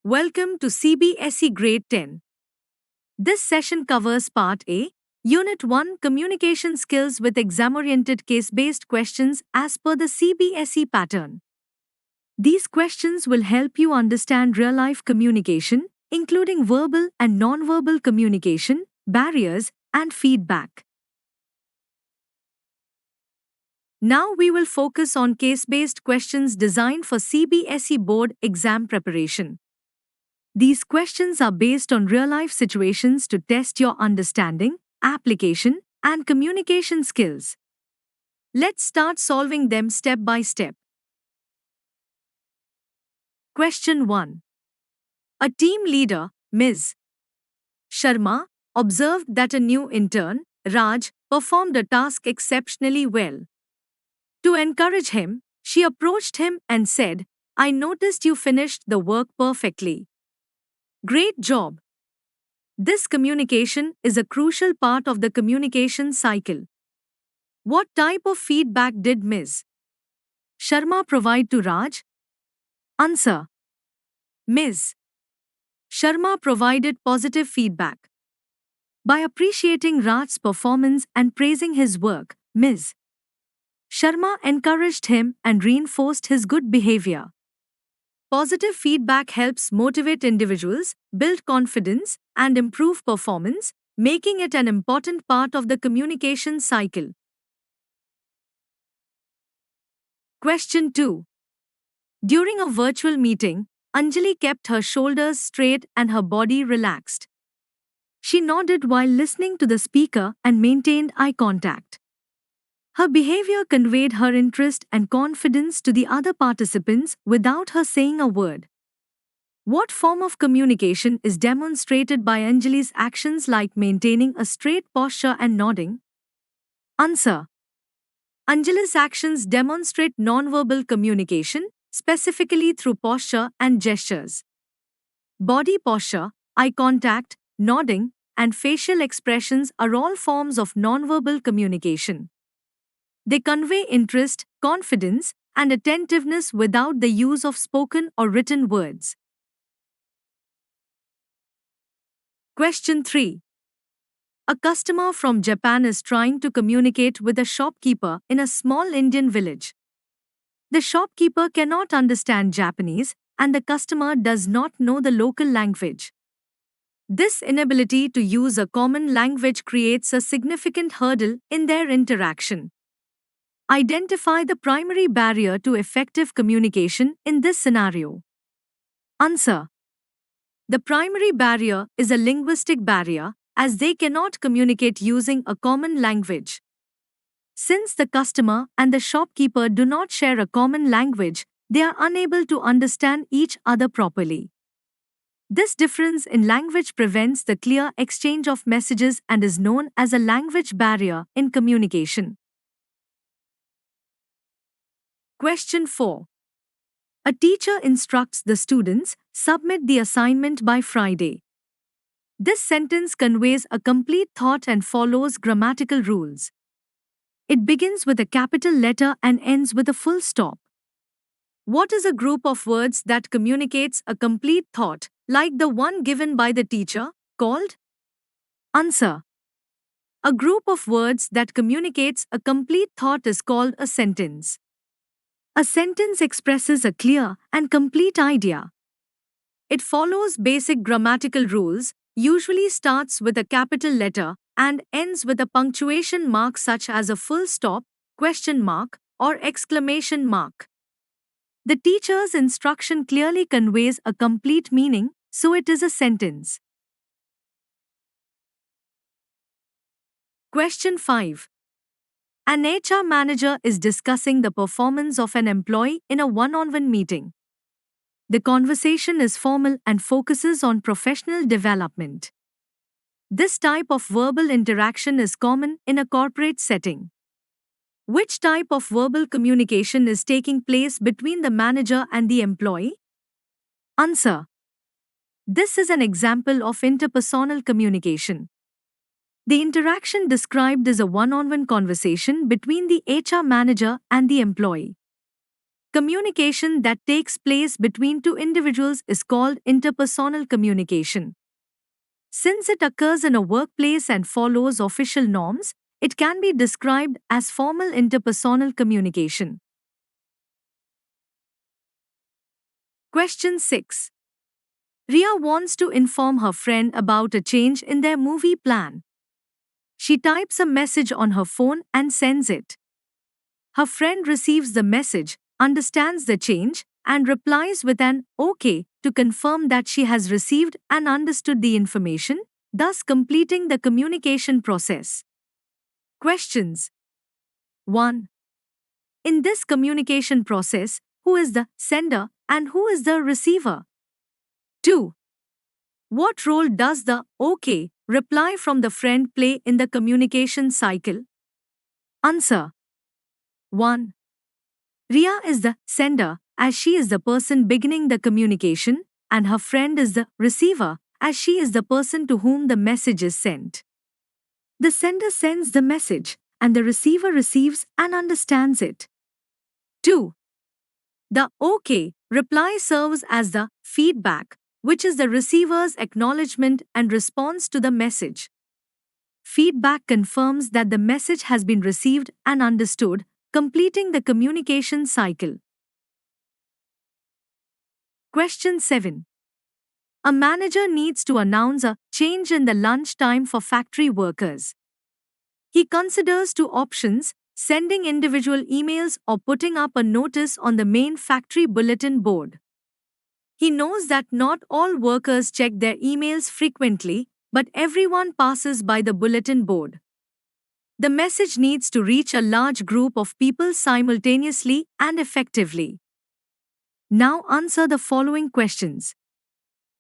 Welcome to CBSE Grade 10. This session covers Part A, Unit 1 Communication Skills with Exam-Oriented Case-Based Questions as per the CBSE pattern. These questions will help you understand real-life communication, including verbal and non-verbal communication, barriers, and feedback. Now we will focus on case-based questions designed for CBSE board exam preparation. These questions are based on real-life situations to test your understanding, application, and communication skills. Let's start solving them step by step. Question 1. A team leader, Ms. Sharma, observed that a new intern, Raj, performed a task exceptionally well. To encourage him, she approached him and said, "I noticed you finished the work perfectly. Great job." This communication is a crucial part of the communication cycle. What type of feedback did Ms. Sharma provide to Raj? Answer. Ms. Sharma provided positive feedback. By appreciating Raj's performance and praising his work, Ms. Sharma encouraged him and reinforced his good behavior. Positive feedback helps motivate individuals, build confidence, and improve performance, making it an important part of the communication cycle. Question 2. During a virtual meeting, Anjali kept her shoulders straight and her body relaxed. She nodded while listening to the speaker and maintained eye contact. Her behavior conveyed her interest and confidence to the other participants without her saying a word. What form of communication is demonstrated by Anjali's actions like maintaining a straight posture and nodding? Answer. Anjali's actions demonstrate nonverbal communication, specifically through posture and gestures. Body posture, eye contact, nodding, and facial expressions are all forms of nonverbal communication. They convey interest, confidence, and attentiveness without the use of spoken or written words. Question 3. A customer from Japan is trying to communicate with a shopkeeper in a small Indian village. The shopkeeper cannot understand Japanese, and the customer does not know the local language. This inability to use a common language creates a significant hurdle in their interaction. Identify the primary barrier to effective communication in this scenario. Answer. The primary barrier is a linguistic barrier, as they cannot communicate using a common language. Since the customer and the shopkeeper do not share a common language, they are unable to understand each other properly. This difference in language prevents the clear exchange of messages and is known as a language barrier in communication. Question 4. A teacher instructs the students, submit the assignment by Friday. This sentence conveys a complete thought and follows grammatical rules. It begins with a capital letter and ends with a full stop. What is a group of words that communicates a complete thought, like the one given by the teacher, called? Answer. A group of words that communicates a complete thought is called a sentence. A sentence expresses a clear and complete idea. It follows basic grammatical rules, usually starts with a capital letter, and ends with a punctuation mark such as a full stop, question mark, or exclamation mark. The teacher's instruction clearly conveys a complete meaning, so it is a sentence. Question 5. An HR manager is discussing the performance of an employee in a one-on-one meeting. The conversation is formal and focuses on professional development. This type of verbal interaction is common in a corporate setting. Which type of verbal communication is taking place between the manager and the employee? Answer. This is an example of interpersonal communication. The interaction described is a one-on-one conversation between the HR manager and the employee. Communication that takes place between two individuals is called interpersonal communication. Since it occurs in a workplace and follows official norms, it can be described as formal interpersonal communication. Question 6. Ria wants to inform her friend about a change in their movie plan. She types a message on her phone and sends it. Her friend receives the message, understands the change, and replies with an OK to confirm that she has received and understood the information, thus completing the communication process. Questions 1. In this communication process, who is the sender and who is the receiver? 2. What role does the OK reply from the friend play in the communication cycle? Answer 1. Ria is the sender, as she is the person beginning the communication, and her friend is the receiver, as she is the person to whom the message is sent. The sender sends the message, and the receiver receives and understands it. 2. The OK reply serves as the feedback, which is the receiver's acknowledgement and response to the message. Feedback confirms that the message has been received and understood, completing the communication cycle. Question 7. A manager needs to announce a change in the lunch time for factory workers. He considers two options: sending individual emails or putting up a notice on the main factory bulletin board. He knows that not all workers check their emails frequently, but everyone passes by the bulletin board. The message needs to reach a large group of people simultaneously and effectively. Now answer the following questions.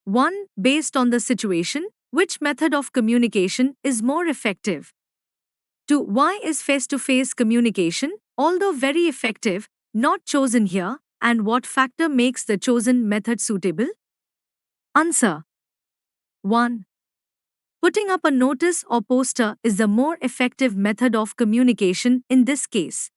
1. Based on the situation, which method of communication is more effective? 2. Why is face-to-face communication, although very effective, not chosen here, and what factor makes the chosen method suitable? Answer 1. Putting up a notice or poster is the more effective method of communication in this case.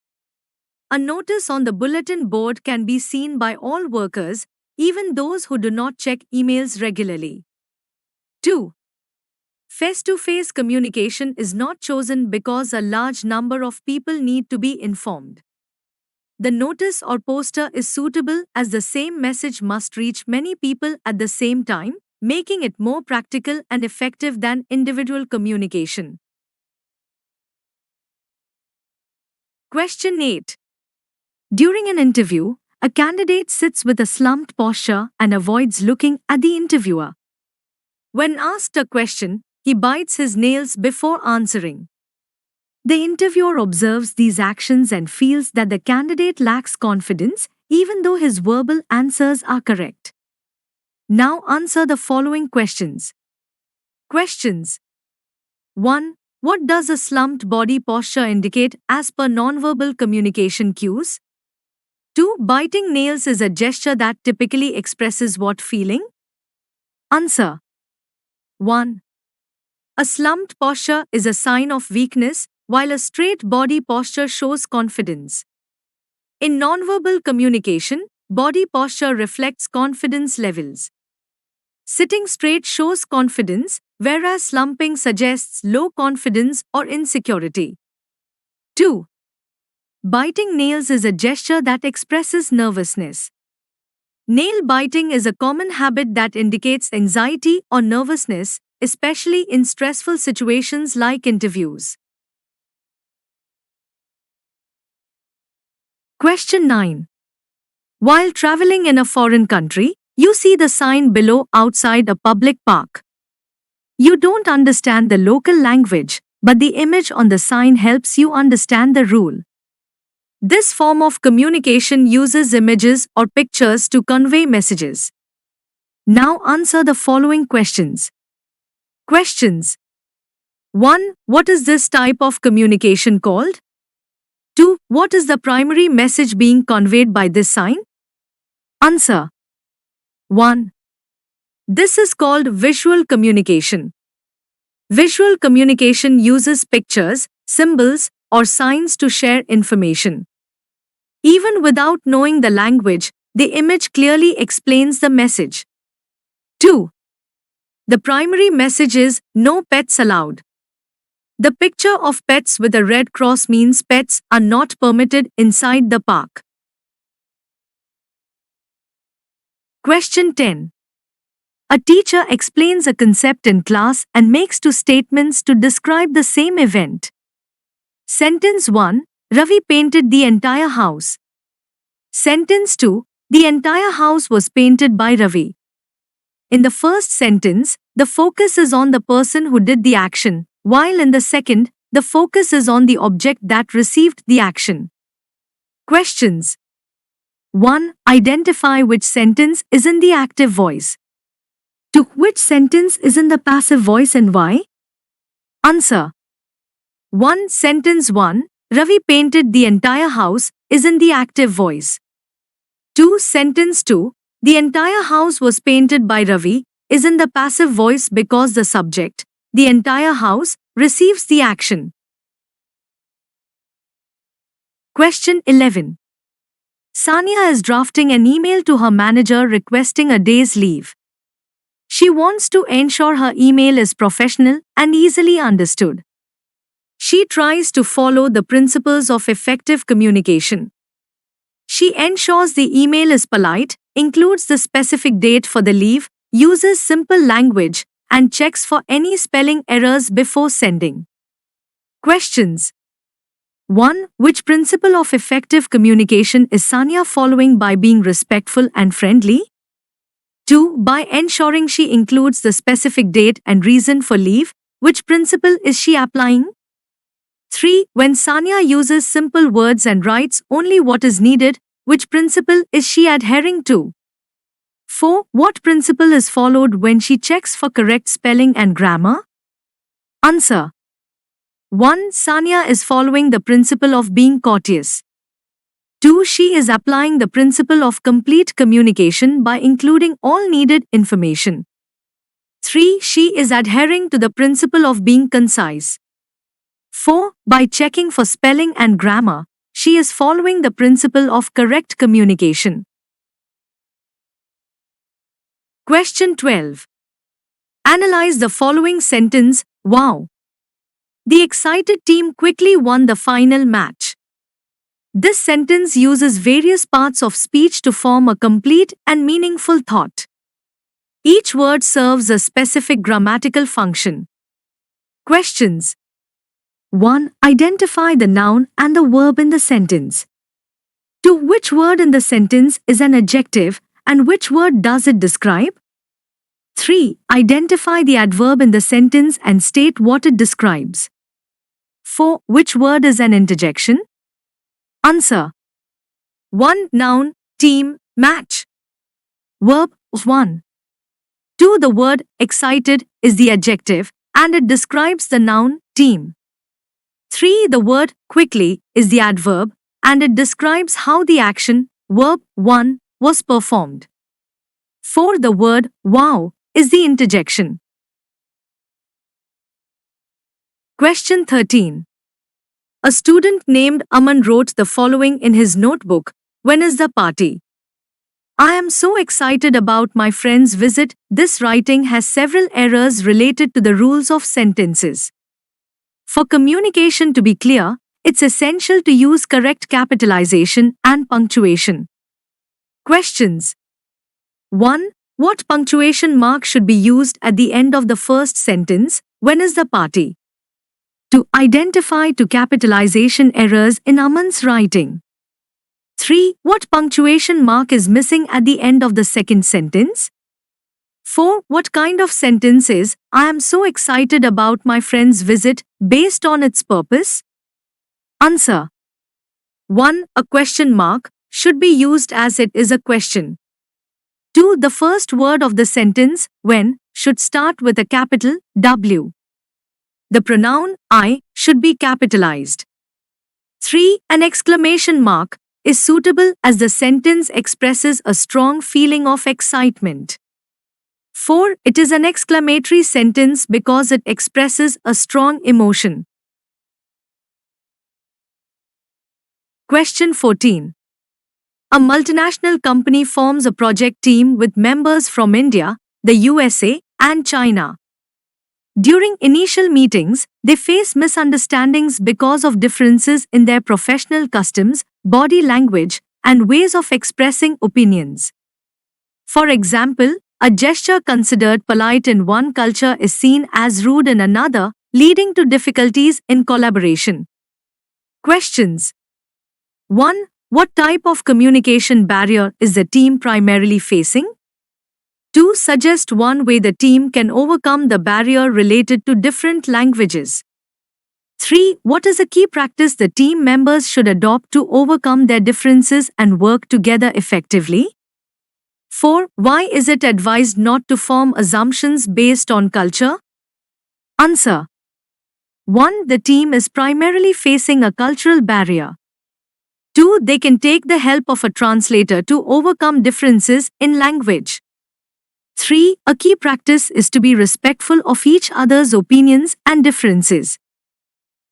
A notice on the bulletin board can be seen by all workers, even those who do not check emails regularly. 2. Face-to-face communication is not chosen because a large number of people need to be informed. The notice or poster is suitable as the same message must reach many people at the same time, making it more practical and effective than individual communication. Question 8. During an interview, a candidate sits with a slumped posture and avoids looking at the interviewer. When asked a question, he bites his nails before answering. The interviewer observes these actions and feels that the candidate lacks confidence, even though his verbal answers are correct. Now answer the following questions. Questions 1. What does a slumped body posture indicate as per nonverbal communication cues? 2. Biting nails is a gesture that typically expresses what feeling? Answer 1. A slumped posture is a sign of weakness, while a straight body posture shows confidence. In nonverbal communication, body posture reflects confidence levels. Sitting straight shows confidence, whereas slumping suggests low confidence or insecurity. 2. Biting nails is a gesture that expresses nervousness. Nail biting is a common habit that indicates anxiety or nervousness, especially in stressful situations like interviews. Question 9. While traveling in a foreign country, you see the sign below outside a public park. You don't understand the local language, but the image on the sign helps you understand the rule. This form of communication uses images or pictures to convey messages. Now answer the following questions. Questions 1. What is this type of communication called? 2. What is the primary message being conveyed by this sign? Answer 1. This is called visual communication. Visual communication uses pictures, symbols, or signs to share information. Even without knowing the language, the image clearly explains the message. 2. The primary message is no pets allowed. The picture of pets with a red cross means pets are not permitted inside the park. Question 10. A teacher explains a concept in class and makes two statements to describe the same event. Sentence 1. Ravi painted the entire house. Sentence 2. The entire house was painted by Ravi. In the first sentence, the focus is on the person who did the action, while in the second, the focus is on the object that received the action. Questions. 1. Identify which sentence is in the active voice. 2. Which sentence is in the passive voice and why? Answer. 1. Sentence 1. Ravi painted the entire house is in the active voice. 2. Sentence 2. The entire house was painted by Ravi is in the passive voice because the subject, the entire house, receives the action. Question 11. Sania is drafting an email to her manager requesting a day's leave. She wants to ensure her email is professional and easily understood. She tries to follow the principles of effective communication. She ensures the email is polite, includes the specific date for the leave, uses simple language, and checks for any spelling errors before sending. Questions. 1. Which principle of effective communication is Sania following by being respectful and friendly? 2. By ensuring she includes the specific date and reason for leave, which principle is she applying? 3. When Sania uses simple words and writes only what is needed, which principle is she adhering to? 4. What principle is followed when she checks for correct spelling and grammar? Answer. 1. Sania is following the principle of being courteous. 2. She is applying the principle of complete communication by including all needed information. 3. She is adhering to the principle of being concise. 4. By checking for spelling and grammar, she is following the principle of correct communication. Question 12. Analyze the following sentence. Wow! The excited team quickly won the final match. This sentence uses various parts of speech to form a complete and meaningful thought. Each word serves a specific grammatical function. Questions. 1. Identify the noun and the verb in the sentence. 2. Which word in the sentence is an adjective and which word does it describe? 3. Identify the adverb in the sentence and state what it describes. 4. Which word is an interjection? Answer. 1. Noun, team, match. Verb, 1. 2. The word excited is the adjective and it describes the noun, team. 3. The word quickly is the adverb and it describes how the action, verb 1, was performed. 4. The word wow is the interjection. Question 13. A student named Aman wrote the following in his notebook. When is the party? I am so excited about my friend's visit. This writing has several errors related to the rules of sentences. For communication to be clear, it's essential to use correct capitalization and punctuation. Questions. 1. What punctuation mark should be used at the end of the first sentence? When is the party? 2. Identify two capitalization errors in Aman's writing. 3. What punctuation mark is missing at the end of the second sentence? 4. What kind of sentence is, I am so excited about my friend's visit, based on its purpose? Answer. 1. A question mark should be used as it is a question. 2. The first word of the sentence, when, should start with a capital W. The pronoun I should be capitalized. 3. An exclamation mark is suitable as the sentence expresses a strong feeling of excitement. 4. It is an exclamatory sentence because it expresses a strong emotion. Question 14. A multinational company forms a project team with members from India, the USA, and China. During initial meetings, they face misunderstandings because of differences in their professional customs, body language, and ways of expressing opinions. For example, a gesture considered polite in one culture is seen as rude in another, leading to difficulties in collaboration. Questions 1. What type of communication barrier is the team primarily facing? 2. Suggest one way the team can overcome the barrier related to different languages. 3. What is a key practice the team members should adopt to overcome their differences and work together effectively? 4. Why is it advised not to form assumptions based on culture? Answer 1. The team is primarily facing a cultural barrier. 2. They can take the help of a translator to overcome differences in language. 3. A key practice is to be respectful of each other's opinions and differences.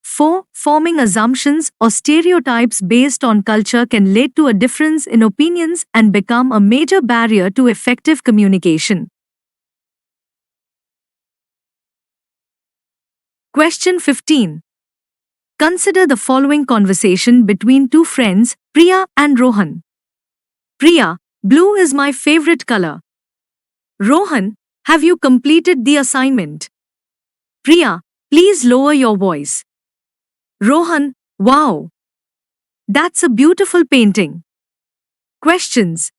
4. Forming assumptions or stereotypes based on culture can lead to a difference in opinions and become a major barrier to effective communication. Question 15. Consider the following conversation between two friends, Priya and Rohan. Priya, blue is my favorite color. Rohan, have you completed the assignment? Priya, please lower your voice. Rohan, wow! That's a beautiful painting. Questions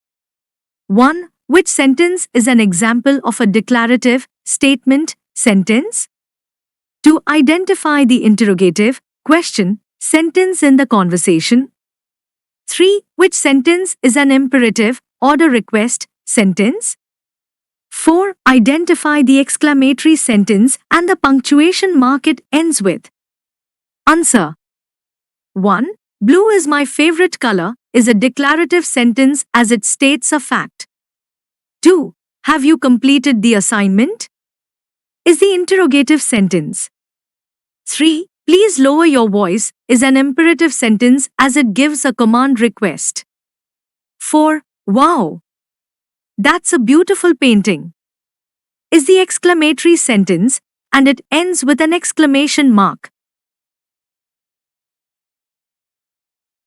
1. Which sentence is an example of a declarative, statement, sentence? 2. Identify the interrogative, question, sentence in the conversation. 3. Which sentence is an imperative, order request, sentence? 4. Identify the exclamatory sentence and the punctuation mark it ends with. Answer 1. Blue is my favorite color is a declarative sentence as it states a fact. 2. Have you completed the assignment? Is the interrogative sentence. 3. Please lower your voice is an imperative sentence as it gives a command request. 4. Wow! That's a beautiful painting. Is the exclamatory sentence, and it ends with an exclamation mark.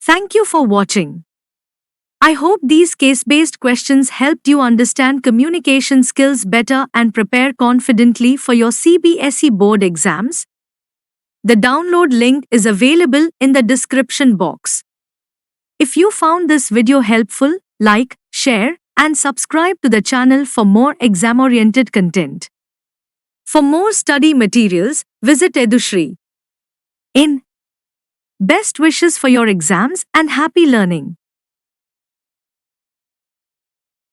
Thank you for watching. I hope these case-based questions helped you understand communication skills better and prepare confidently for your CBSE board exams. The download link is available in the description box. If you found this video helpful, like, share, and subscribe to the channel for more exam-oriented content. For more study materials, visit Edushri. In. Best wishes for your exams and happy learning.